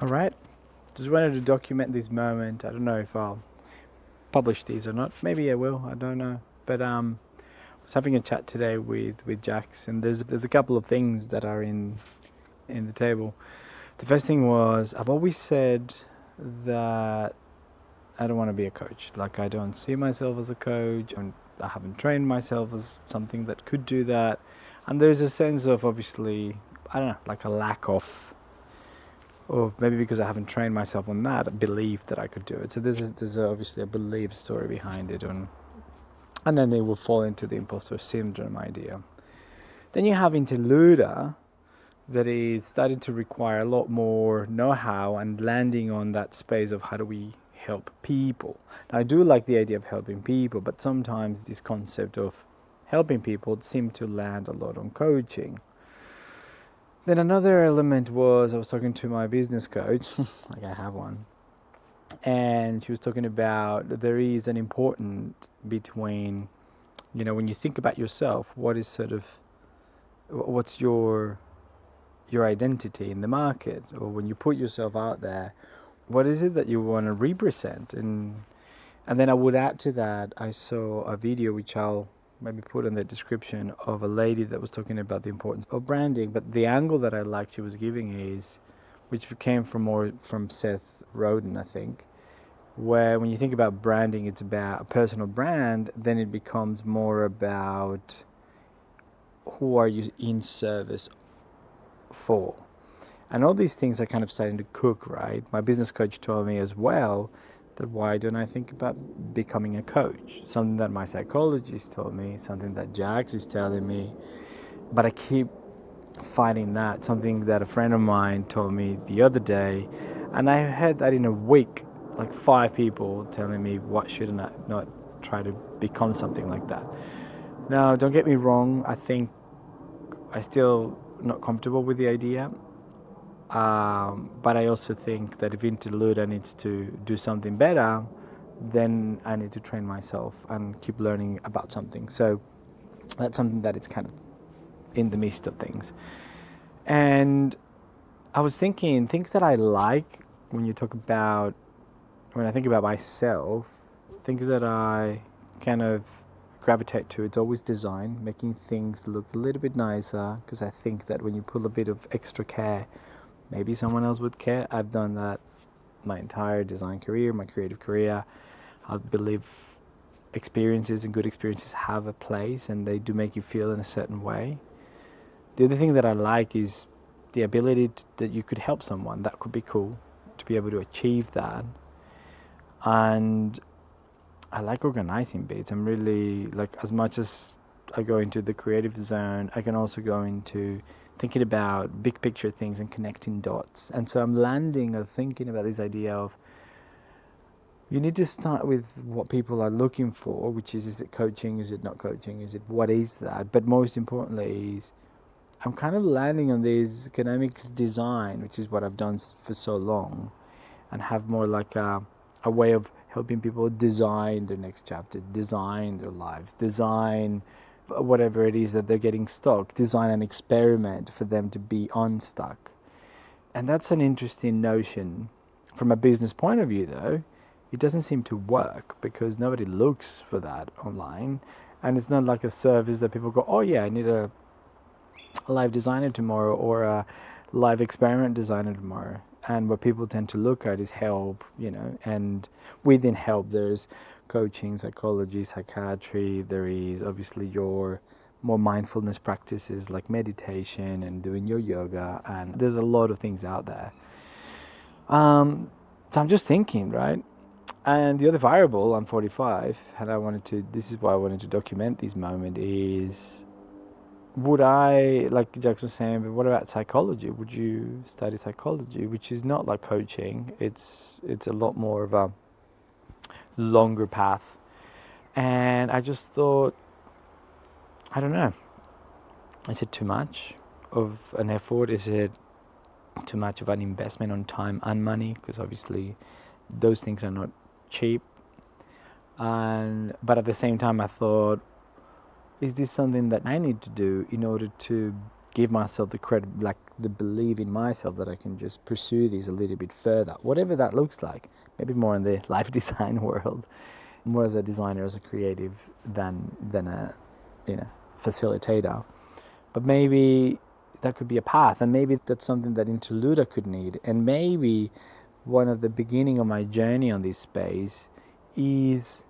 All right. Just wanted to document this moment. I don't know if I'll publish these or not. Maybe I will. I don't know. But I was having a chat today with Jacs, and there's a couple of things that are in the table. The first thing was I've always said that I don't want to be a coach. Like I don't see myself as a coach, and I haven't trained myself as something that could do that. And there's a sense of obviously I don't know, like a lack of or maybe because I haven't trained myself on that, I believe that I could do it. So there's obviously a belief story behind it, and then they will fall into the imposter syndrome idea. Then you have interluder that is starting to require a lot more know-how and landing on that space of how do we help people. Now, I do like the idea of helping people, but sometimes this concept of helping people seems to land a lot on coaching. Then another element was I was talking to my business coach, like I have one, and she was talking about there is an important between, when you think about yourself, what's your identity in the market, or when you put yourself out there, what is it that you want to represent? And then I would add to that, I saw a video which I'll maybe put in the description of a lady that was talking about the importance of branding, but the angle that I liked she was giving is, which came from Seth Roden, I think, where when you think about branding, it's about a personal brand, then it becomes more about who are you in service for. And all these things are kind of starting to cook, right? My business coach told me as well that why don't I think about becoming a coach? Something that my psychologist told me, something that Jacs is telling me, but I keep fighting that. Something that a friend of mine told me the other day, and I heard that in a week, like 5 people telling me what should I not try to become something like that. Now, don't get me wrong, I think I still not comfortable with the idea. But I also think that if Interluda needs to do something better, then I need to train myself and keep learning about something. So that's something that is kind of in the midst of things. And I was thinking things that I like when I think about myself, things that I kind of gravitate to, it's always design, making things look a little bit nicer, because I think that when you put a bit of extra care, maybe someone else would care. I've done that my entire design career, my creative career. I believe experiences and good experiences have a place, and they do make you feel in a certain way. The other thing that I like is the ability that you could help someone. That could be cool to be able to achieve that. And I like organizing bits. I'm really, like, as much as I go into the creative zone, I can also go into thinking about big picture things and connecting dots. And so I'm landing or thinking about this idea of you need to start with what people are looking for, which is it coaching, is it not coaching, what is that? But most importantly is I'm kind of landing on this economics design, which is what I've done for so long, and have more like a way of helping people design their next chapter, design their lives, design whatever it is that they're getting stuck, design an experiment for them to be unstuck. And that's an interesting notion. From a business point of view, though, it doesn't seem to work because nobody looks for that online. And it's not like a service that people go, oh yeah, I need a live designer tomorrow or a live experiment designer tomorrow. And what people tend to look at is help, and within help there's coaching, psychology, psychiatry. There is obviously your more mindfulness practices like meditation and doing your yoga, and there's a lot of things out there. So I'm just thinking, right? And the other variable, I'm 45, and this is why I wanted to document this moment, is would I, like Jacs was saying, but what about psychology? Would you study psychology, which is not like coaching? It's a lot more of a longer path. And I just thought, I don't know, is it too much of an effort? Is it too much of an investment on time and money? Because obviously those things are not cheap. But at the same time I thought, is this something that I need to do in order to give myself the credit, like the belief in myself that I can just pursue this a little bit further, whatever that looks like. Maybe more in the life design world, more as a designer, as a creative than a facilitator. But maybe that could be a path, and maybe that's something that Interluda could need. And maybe one of the beginning of my journey on this space is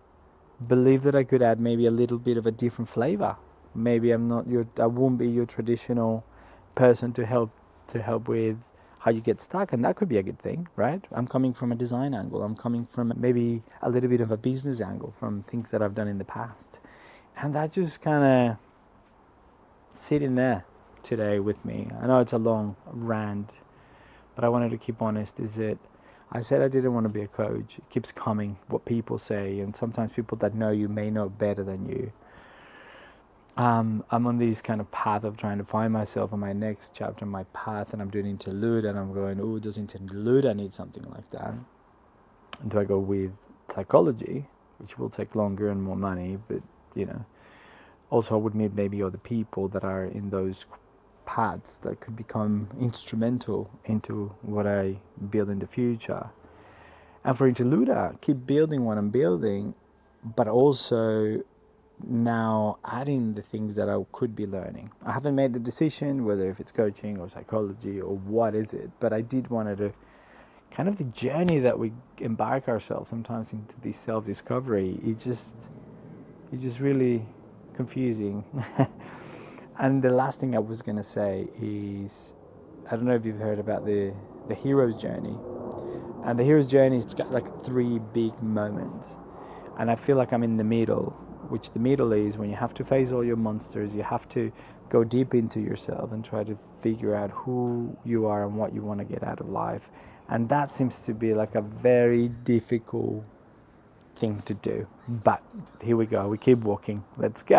believe that I could add maybe a little bit of a different flavor. Maybe I won't be your traditional person to help with how you get stuck, and that could be a good thing, right? I'm coming from a design angle. I'm coming from maybe a little bit of a business angle from things that I've done in the past, and that just kind of sitting there today with me. I know it's a long rant, but I wanted to keep honest. Is it? I said I didn't want to be a coach. It keeps coming, what people say, and sometimes people that know you may know better than you. I'm on this kind of path of trying to find myself on my next chapter, my path, and I'm doing Interlude, and I'm going, oh, does Interlude I need something like that? And do I go with psychology, which will take longer and more money, but also I would meet maybe other people that are in those paths that could become instrumental into what I build in the future. And for Interluda, keep building what I'm building, but also now adding the things that I could be learning. I haven't made the decision whether if it's coaching or psychology or what is it, but I did want to kind of the journey that we embark ourselves sometimes into this self-discovery. It's just really confusing. And the last thing I was going to say is, I don't know if you've heard about the hero's journey. And the hero's journey, it's got like 3 big moments. And I feel like I'm in the middle, which the middle is when you have to face all your monsters, you have to go deep into yourself and try to figure out who you are and what you want to get out of life. And that seems to be like a very difficult thing to do. But here we go, we keep walking. Let's go.